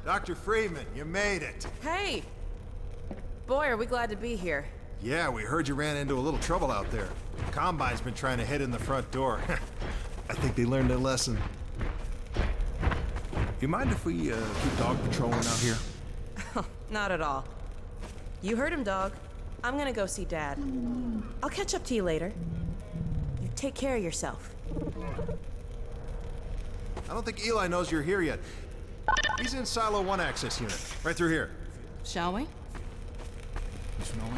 Dr. Freeman, you made it. Hey! Boy, are we glad to be here. Yeah, we heard you ran into a little trouble out there. Combine's been trying to head in the front door. I think they learned their lesson. You mind if we keep dog patrolling out here? Not at all. You heard him, dog. I'm gonna go see Dad. I'll catch up to you later. You take care of yourself. I don't think Eli knows you're here yet. He's in Silo 1 access unit, right through here. Shall we? I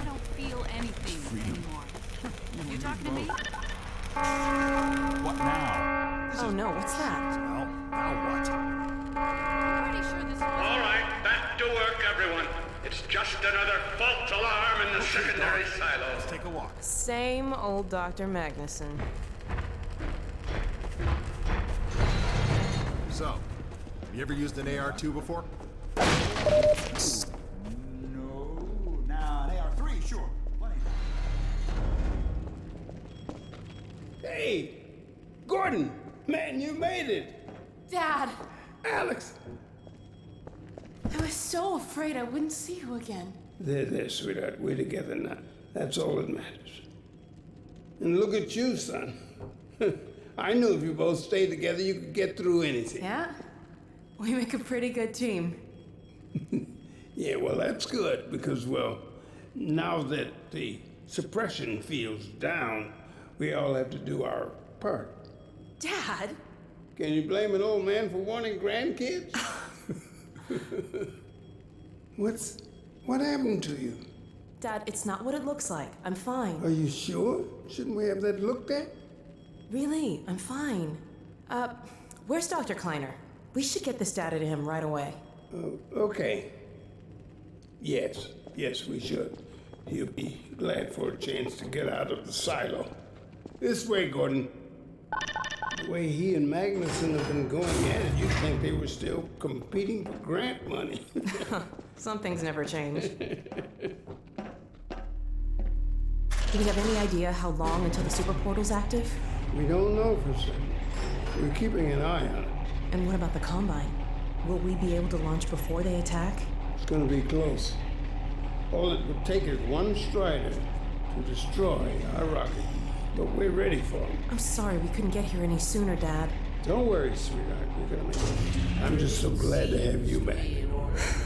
don't feel anything anymore. You talking to me? What now? Oh no, what's that? Well, now what? I'm pretty sure this was... All right, back to work, everyone. It's just another false alarm in the secondary silo. Let's take a walk. Same old Dr. Magnusson. So, have you ever used an AR-2 before? No. Now, they are 3, sure. Plenty. Hey, Gordon, man, you made it. Dad, Alex. I was so afraid I wouldn't see you again. There, sweetheart. We're together now. That's all that matters. And look at you, son. I knew if you both stayed together, you could get through anything. Yeah? We make a pretty good team. Yeah, well, that's good because, well, now that the suppression field's down, we all have to do our part. Dad? Can you blame an old man for wanting grandkids? What happened to you? Dad, it's not what it looks like. I'm fine. Are you sure? Shouldn't we have that looked at? Really, I'm fine. Where's Dr. Kleiner? We should get this data to him right away. Okay. Yes, we should. He'll be glad for a chance to get out of the silo. This way, Gordon. The way he and Magnusson have been going at it, you'd think they were still competing for grant money. Some things never change. Do we have any idea how long until the super portal's active? We don't know for certain. We're keeping an eye on it. And what about the Combine? Will we be able to launch before they attack? It's gonna be close. All it would take is one Strider to destroy our rocket. But we're ready for him. I'm sorry we couldn't get here any sooner, Dad. Don't worry, sweetheart. We're gonna make it. I'm just so glad to have you back.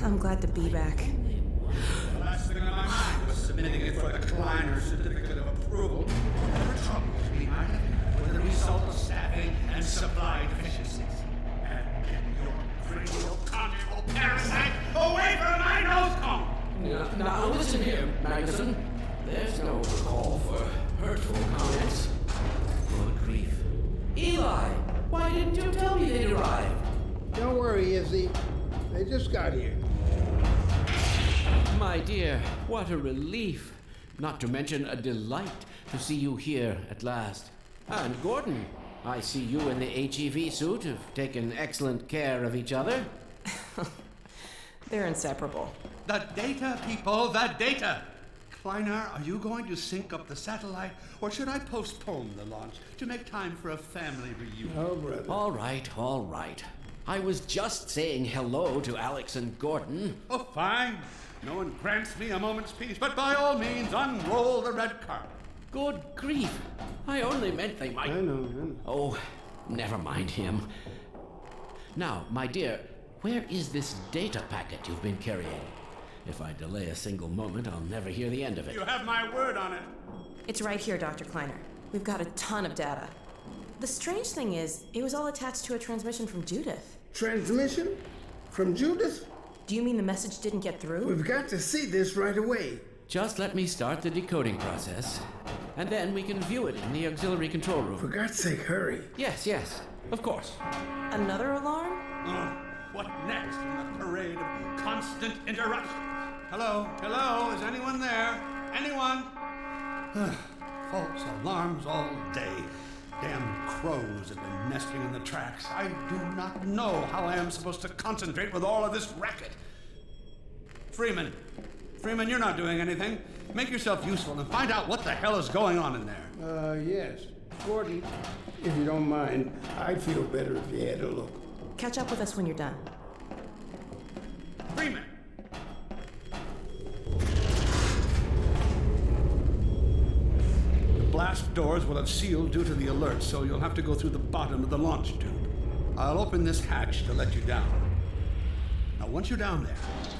I'm glad to be back. The last thing on my mind was submitting it for the Kleiner certificate of approval. There were troubles behind it with the result of staffing and supply deficiencies. And get your cranial conjugal parasite away from my nose cone! Now listen here, Magnusson. There's no call for hurtful comments. Good grief. Eli, why didn't you tell me they'd arrived? Don't worry, Izzy. They just got here. My dear, what a relief. Not to mention a delight to see you here at last. And Gordon, I see you in the HEV suit have taken excellent care of each other. They're inseparable. The data, people, the data! Kleiner, are you going to sync up the satellite, or should I postpone the launch to make time for a family reunion? Oh, brother. All right. I was just saying hello to Alex and Gordon. Oh, fine. No one grants me a moment's peace, but by all means, unroll the red carpet. Good grief. I only meant they might... I know. Oh, never mind him. Now, my dear, where is this data packet you've been carrying? If I delay a single moment, I'll never hear the end of it. You have my word on it. It's right here, Dr. Kleiner. We've got a ton of data. The strange thing is, it was all attached to a transmission from Judith. Transmission? From Judith? Do you mean the message didn't get through? We've got to see this right away. Just let me start the decoding process, and then we can view it in the auxiliary control room. For God's sake, hurry. Yes, of course. Another alarm? Oh, what next in the parade of constant interruptions? Hello, is anyone there? Anyone? False alarms all day. Damn crows have been nesting in the tracks. I do not know how I am supposed to concentrate with all of this racket. Freeman, you're not doing anything. Make yourself useful and find out what the hell is going on in there. Yes. Gordon, if you don't mind, I'd feel better if you had a look. Catch up with us when you're done. doors will have sealed due to the alert, so you'll have to go through the bottom of the launch tube. I'll open this hatch to let you down. Now, once you're down there,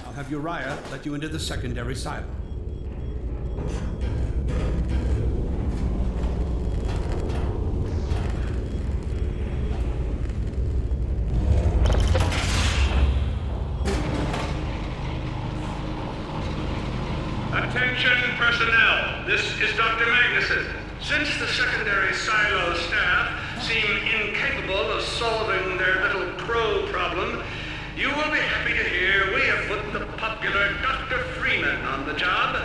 I'll have Uriah let you into the secondary silo. Attention personnel, this is Dr. Magnusson. Since the secondary silo staff seem incapable of solving their little crow problem, you will be happy to hear we have put the popular Dr. Freeman on the job.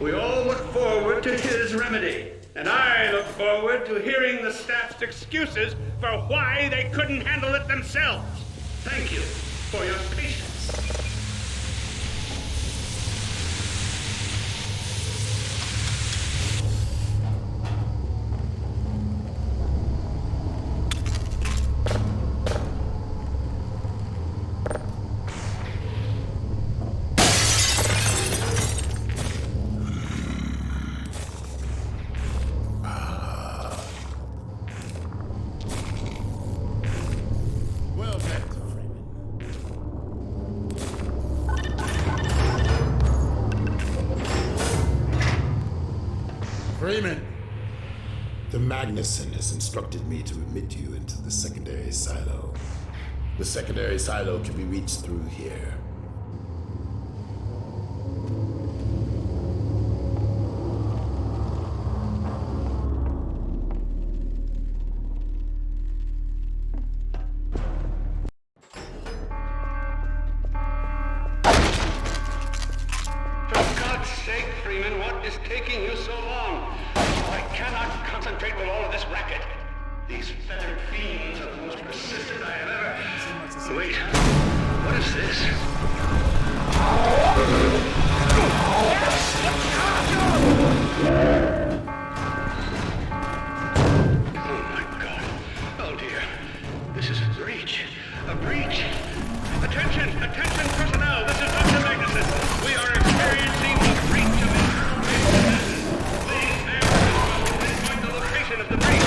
We all look forward to his remedy, and I look forward to hearing the staff's excuses for why they couldn't handle it themselves. Thank you for your patience. Freeman! The Magnusson has instructed me to admit you into the secondary silo. The secondary silo can be reached through here. For God's sake, Freeman, what is taking you so long? I cannot concentrate with all of this racket. These feathered fiends are the most persistent I have ever... Wait, what is this? Oh my God. Oh dear. This is a breach. A breach. Attention, attention personnel. This is Dr. Magnusson. We are experiencing a breach of internal maintenance. Please bear with us while we pinpoint the location of the breach.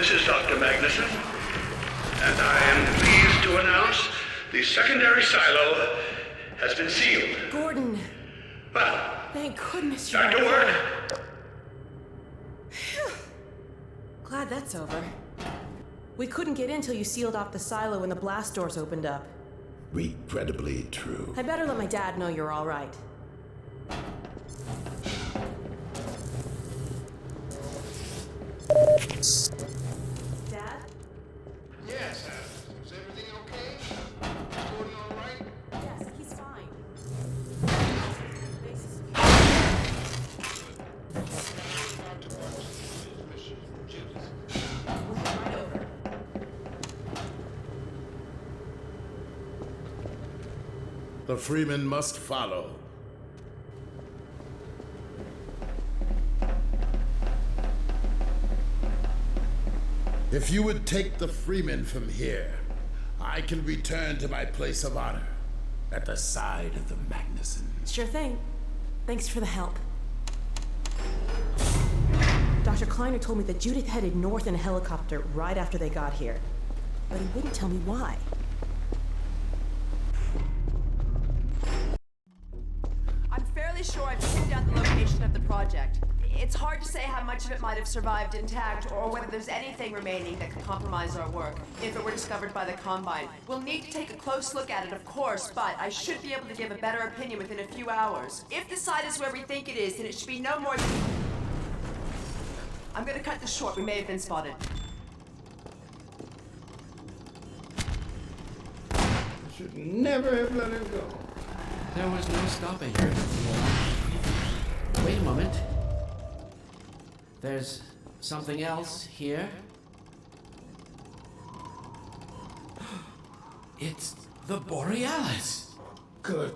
this is Dr. Magnusson, and I am pleased to announce the secondary silo has been sealed. Gordon, Well, thank goodness you're back to okay. work. Phew. Glad that's over. We couldn't get in till you sealed off the silo when the blast doors opened up. Regrettably true. I better let my dad know you're all right. Dad? Yes, Alex. Is everything okay? Is Gordon all right? Yes, he's fine. Base is We'll head right over. The Freeman must follow. If you would take the Freeman from here, I can return to my place of honor at the side of the Magnusson. Sure thing. Thanks for the help. Dr. Kleiner told me that Judith headed north in a helicopter right after they got here. But he wouldn't tell me why. I'm fairly sure I've pinned down the location of the project. It's hard to say how much of it might have survived intact or whether there's anything remaining that could compromise our work if it were discovered by the Combine. We'll need to take a close look at it, of course, but I should be able to give a better opinion within a few hours. If the site is where we think it is, then it should be no more than... I'm gonna cut this short. We may have been spotted. I should never have let her go. There was no stopping her. Wait a moment. There's something else here. It's the Borealis. Good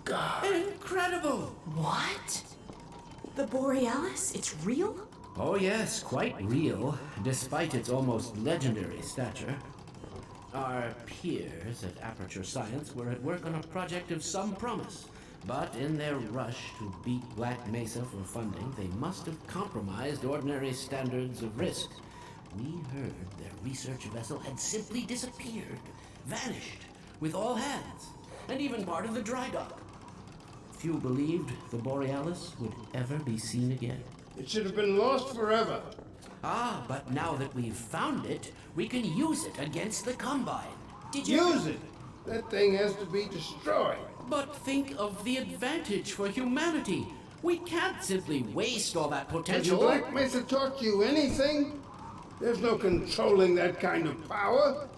God. Incredible! What? The Borealis? It's real? Oh yes, quite real, despite its almost legendary stature. Our peers at Aperture Science were at work on a project of some promise, but in their rush to beat Black Mesa for funding, they must have compromised ordinary standards of risk. We heard their research vessel had simply disappeared, vanished, with all hands, and even part of the dry dock. Few believed the Borealis would ever be seen again. It should have been lost forever. Ah, but now that we've found it, we can use it against the Combine. Did you... Use it! That thing has to be destroyed. But think of the advantage for humanity. We can't simply waste all that Has potential. Black Mesa taught you anything? There's no controlling that kind of power.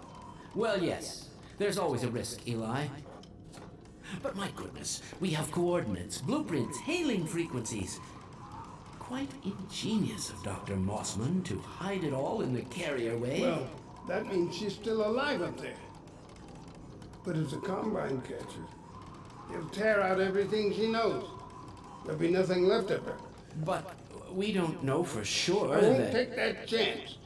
Well, yes. There's always a risk, Eli. But my goodness, we have coordinates, blueprints, hailing frequencies. Quite ingenious of Dr. Mossman to hide it all in the carrier way. Well, that means she's still alive up there. But if the Combine catches, he'll tear out everything she knows. There'll be nothing left of her. But we don't know for sure I won't that... take that chance.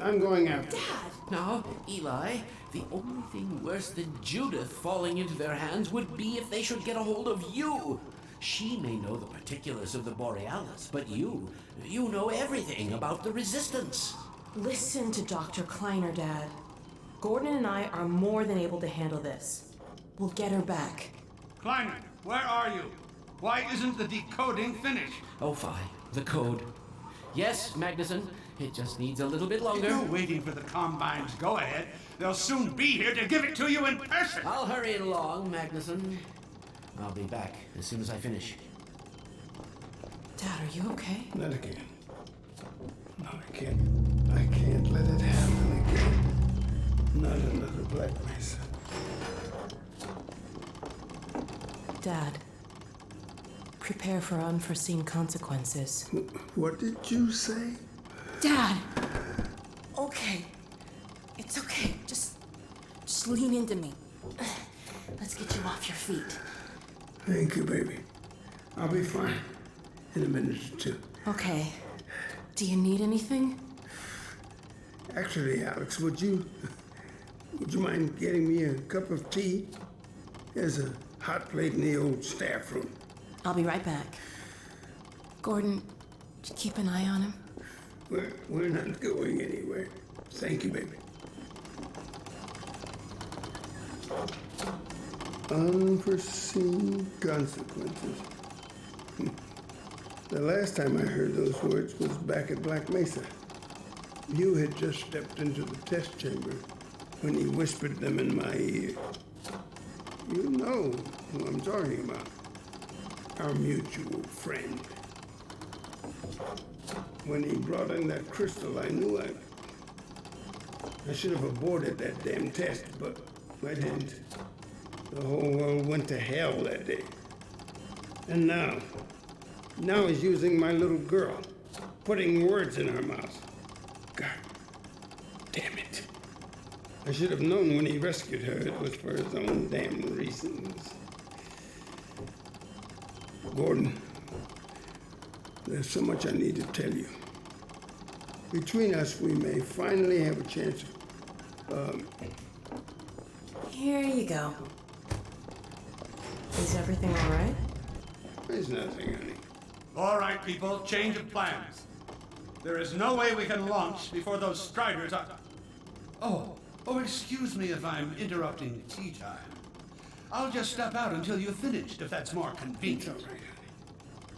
I'm going after her. Now, Eli, the only thing worse than Judith falling into their hands would be if they should get a hold of you. She may know the particulars of the Borealis, but you know everything about the Resistance. Listen to Dr. Kleiner, Dad. Gordon and I are more than able to handle this. We'll get her back. Kleiner, where are you? Why isn't the decoding finished? Oh, fine. The code. Yes, Magnusson. It just needs a little bit If longer. you're waiting for the Combine's go-ahead, they'll soon be here to give it to you in person. I'll hurry along, Magnusson. I'll be back as soon as I finish. Dad, are you okay? Not again. No, I can't let it happen again. Not another Black Mesa. Dad, prepare for unforeseen consequences. What did you say? Dad! Okay. It's okay. Just lean into me. Let's get you off your feet. Thank you, baby. I'll be fine in a minute or two. Okay. Do you need anything? Actually, Alex, would you mind getting me a cup of tea? There's a hot plate in the old staff room. I'll be right back. Gordon, keep an eye on him. We're not going anywhere. Thank you, baby. Unforeseen consequences. The last time I heard those words was back at Black Mesa. You had just stepped into the test chamber when he whispered them in my ear. You know who I'm talking about. Our mutual friend. When he brought in that crystal, I knew I should have aborted that damn test, but I didn't. The whole world went to hell that day. And now he's using my little girl, putting words in her mouth. God damn it. I should have known when he rescued her it was for his own damn reasons. Gordon, there's so much I need to tell you. Between us, we may finally have a chance of, Here you go. Is everything all right? There's nothing, honey. All right, people, change of plans. There is no way we can launch before those Striders are... Oh, excuse me if I'm interrupting tea time. I'll just step out until you've finished, if that's more convenient. All right, honey.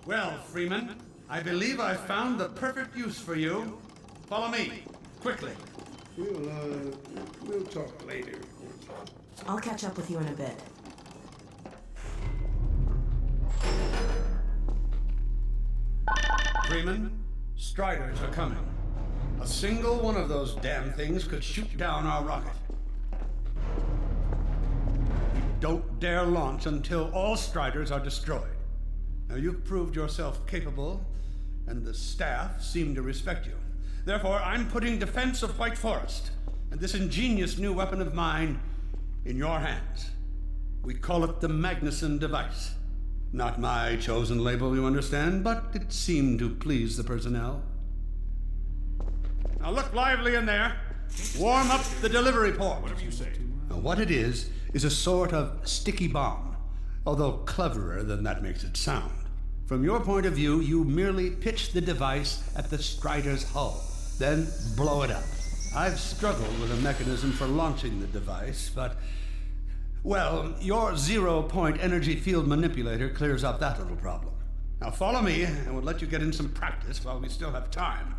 Well, Freeman, I believe I've found the perfect use for you. Follow me, quickly. We'll talk later. I'll catch up with you in a bit. Freeman, Striders are coming. A single one of those damn things could shoot down our rocket. We don't dare launch until all Striders are destroyed. Now, you've proved yourself capable, and the staff seem to respect you. Therefore, I'm putting defense of White Forest and this ingenious new weapon of mine in your hands. We call it the Magnusson Device. Not my chosen label, you understand, but it seemed to please the personnel. Now look lively in there. Warm up the delivery port. Whatever you say. Now what it is a sort of sticky bomb, although cleverer than that makes it sound. From your point of view, you merely pitch the device at the Strider's hull, then blow it up. I've struggled with a mechanism for launching the device, but... well, your zero-point energy field manipulator clears up that little problem. Now follow me, and we'll let you get in some practice while we still have time.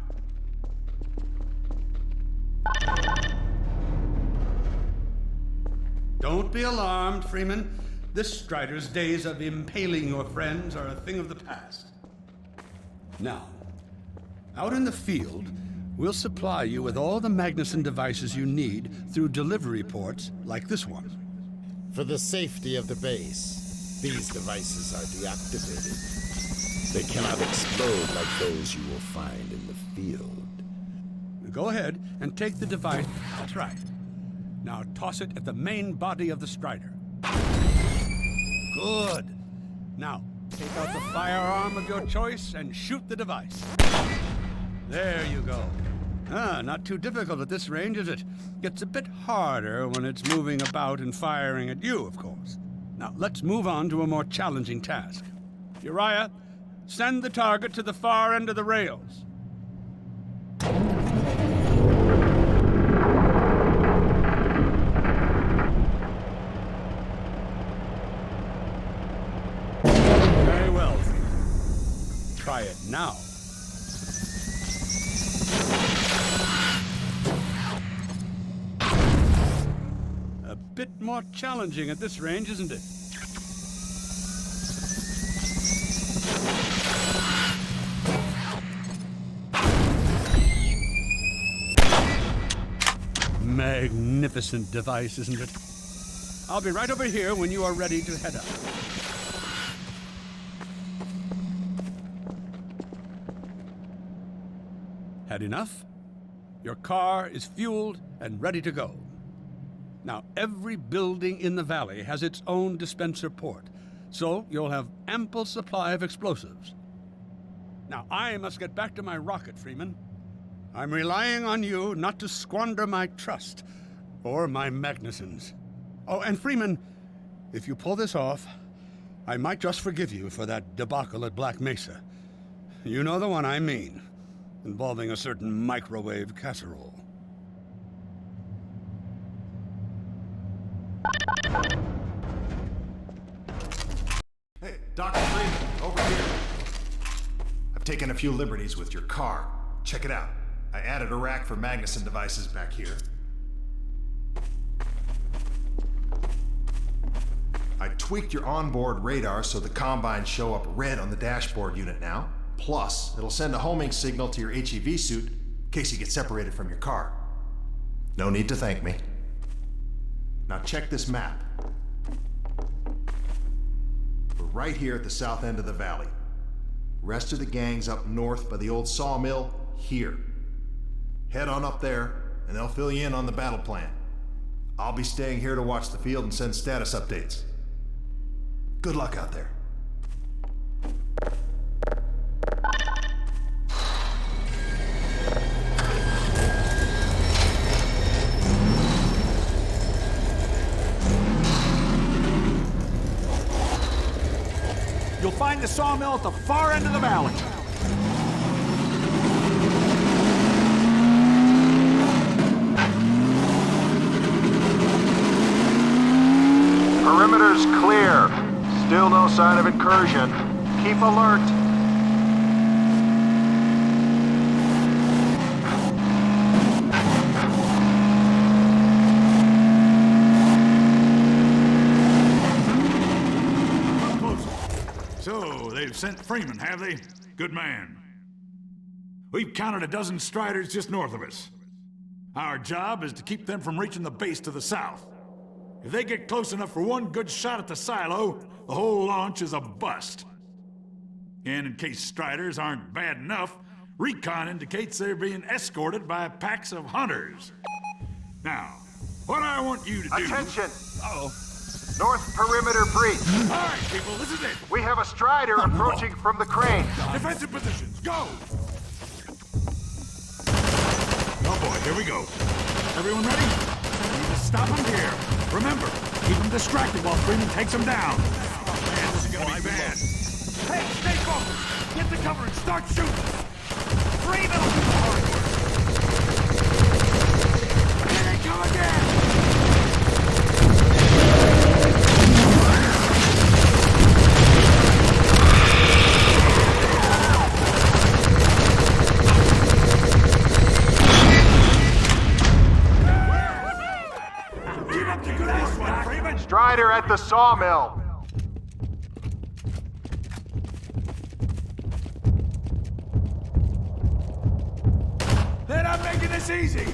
Don't be alarmed, Freeman. This Strider's days of impaling your friends are a thing of the past. Now, out in the field, we'll supply you with all the Magnusson devices you need through delivery ports like this one. For the safety of the base, these devices are deactivated. They cannot explode like those you will find in the field. Go ahead and take the device. That's right. Now toss it at the main body of the Strider. Good. Now, take out the firearm of your choice and shoot the device. There you go. Not too difficult at this range, is it? Gets a bit harder when it's moving about and firing at you, of course. Now, let's move on to a more challenging task. Uriah, send the target to the far end of the rails. Very well. Try it now. A bit more challenging at this range, isn't it? Magnificent device, isn't it? I'll be right over here when you are ready to head up. Had enough? Your car is fueled and ready to go. Now, every building in the valley has its own dispenser port, so you'll have ample supply of explosives. Now, I must get back to my rocket, Freeman. I'm relying on you not to squander my trust, or my Magnussons. Oh, and Freeman, if you pull this off, I might just forgive you for that debacle at Black Mesa. You know the one I mean. involving a certain microwave casserole. Hey, Dr. Freeman, over here. I've taken a few liberties with your car. Check it out. I added a rack for Magnusson Devices back here. I tweaked your onboard radar so the combines show up red on the dashboard unit now. Plus, it'll send a homing signal to your HEV suit in case you get separated from your car. No need to thank me. Now check this map. We're right here at the south end of the valley. Rest of the gang's up north by the old sawmill here. Head on up there, and they'll fill you in on the battle plan. I'll be staying here to watch the field and send status updates. Good luck out there. You'll find the sawmill at the far end of the valley. Perimeter's clear. Still no sign of incursion. Keep alert. So, they've sent Freeman, have they? Good man. We've counted a dozen Striders just north of us. Our job is to keep them from reaching the base to the south. If they get close enough for one good shot at the silo, the whole launch is a bust. And in case Striders aren't bad enough, recon indicates they're being escorted by packs of hunters. Now, what I want you to do... Attention! Uh-oh. North perimeter breach. All right, people, this is it. We have a Strider approaching from the crane. Defensive positions, go! Oh boy, here we go. Everyone ready? We need to stop him here. Remember, keep him distracted while Freeman takes him down. Oh man, this is gonna be bad. Hey, stay focused! Get the cover and start shooting! Freeman will do the hard work! Here they come again! Strider at the sawmill. They're not making this easy!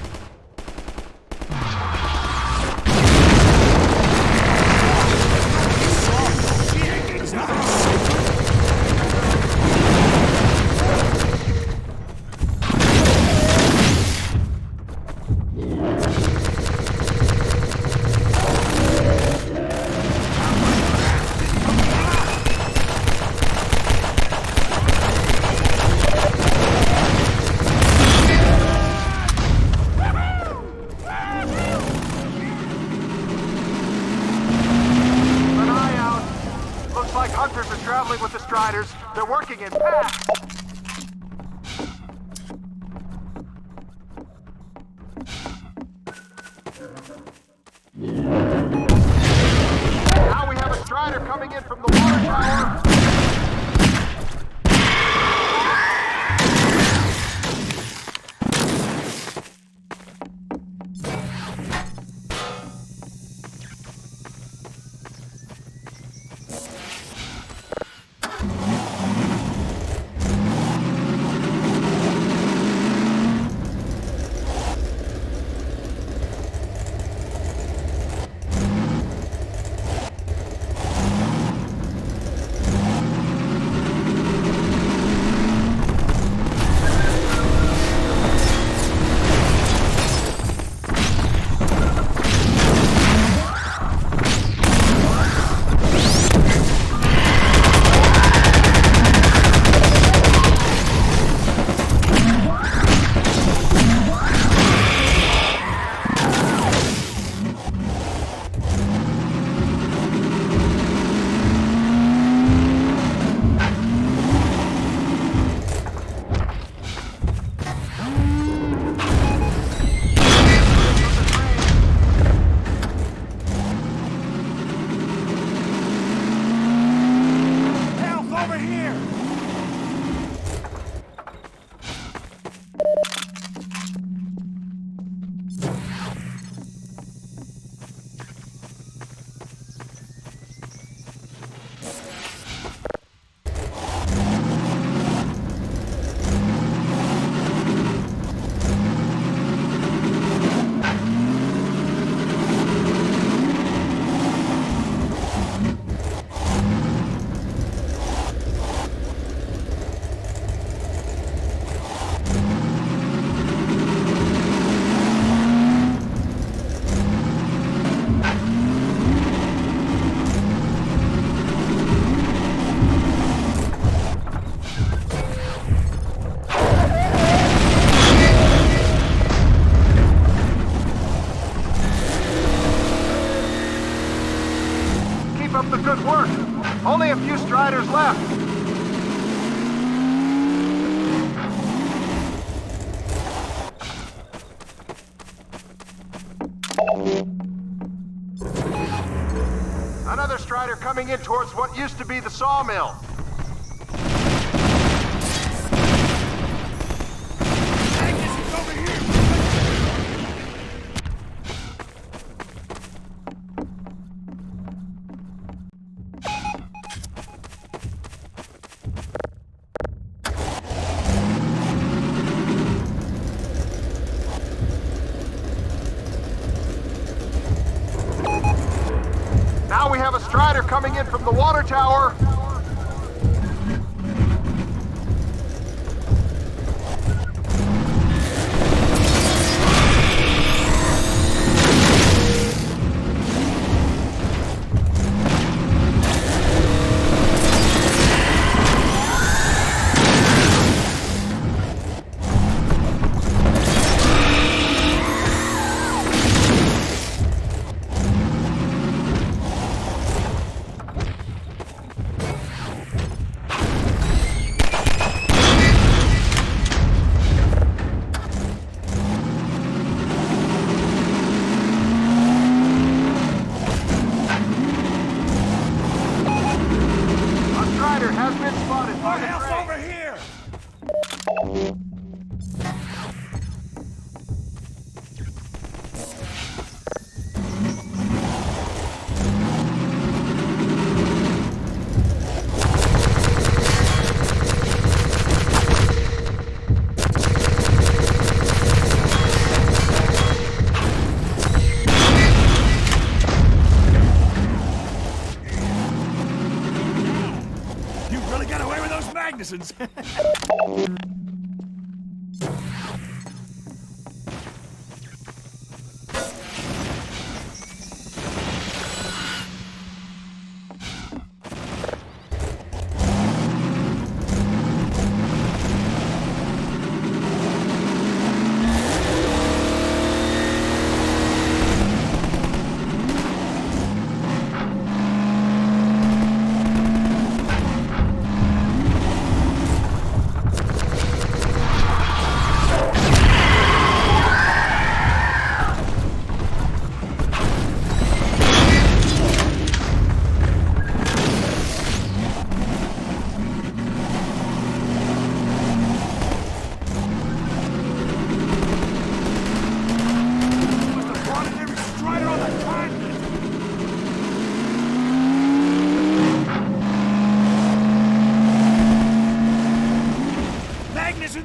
They're working in packs. Now we have a Strider coming in from the water tower. Only a few Striders left. Another Strider coming in towards what used to be the sawmill. Now we have a Strider coming in from the water tower. Has been spotted. What else over here? Magnussons.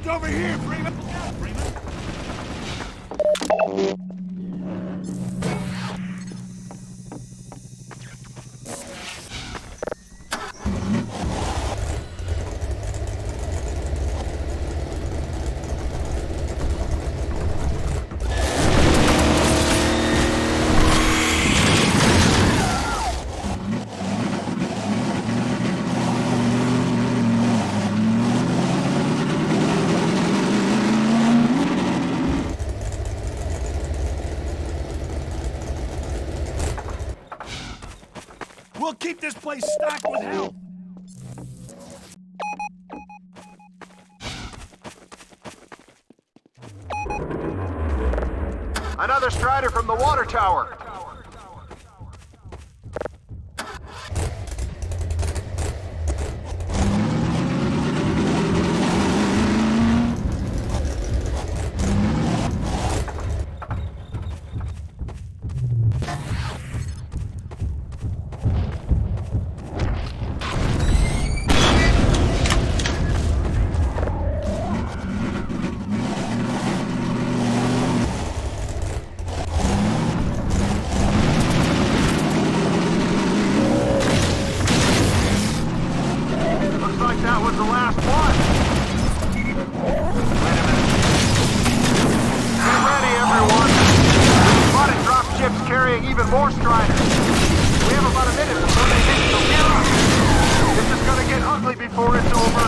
Over here, Freeman! Look out, Freeman! We'll keep this place stocked with help! Another Strider from the water tower. That was the last one. Wait a minute. Get ready, everyone. We've spotted drop ships carrying even more Striders. We have about a minute before they hit, so get up. This is gonna get ugly before it's over.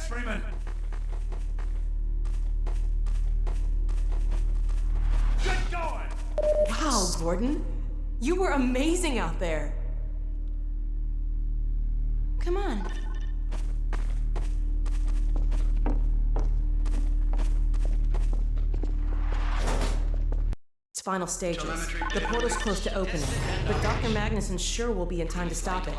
Freeman. Get going! Wow, Gordon. You were amazing out there. Come on. It's final stages. The portal's close to opening, but Dr. Magnusson sure will be in time to stop it.